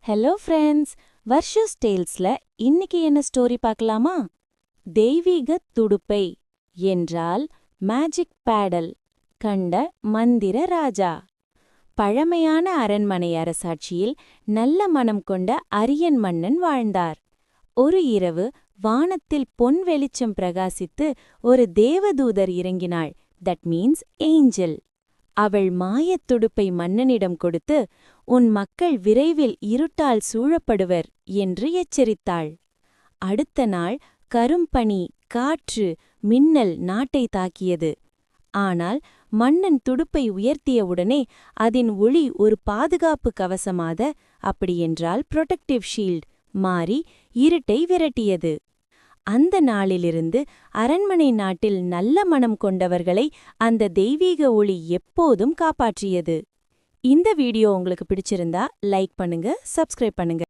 Hello friends, வர்ஷஸ் டேல்ஸ்ல இன்னைக்கு என்ன story பார்க்கலாமா? தெய்வீக துடுப்பை என்றால் மேஜிக் பேடல் கண்ட மந்திர ராஜா. பழமையான அரண்மனை அரசாட்சியில் நல்ல மனம் கொண்ட அரியன் மன்னன் வாழ்ந்தார். ஒரு இரவு வானத்தில் பொன் வெளிச்சம் பிரகாசித்து ஒரு தேவதூதர் இறங்கினாள். That means angel. அவள் மாயத் துடுப்பை மன்னனிடம் கொடுத்து, உன் மக்கள் விரைவில் இருட்டால் சூழப்படுவர் என்று எச்சரித்தாள். அடுத்த நாள் கரும்பனி, காற்று, மின்னல் நாட்டை தாக்கியது. ஆனால் மன்னன் துடுப்பை உயர்த்தியவுடனே அதன் ஒளி ஒரு பாதுகாப்பு கவசமாக, அப்படியென்றால் புரொடெக்டிவ் ஷீல்ட், மாறி இருட்டை விரட்டியது. அந்த நாளிலிருந்து அரண்மனை நாட்டில் நல்ல மனம் கொண்டவர்களை அந்த தெய்வீக ஒளி எப்போதும் காப்பாற்றியது. இந்த வீடியோ உங்களுக்கு பிடிச்சிருந்தா லைக் பண்ணுங்க, சப்ஸ்கிரைப் பண்ணுங்க.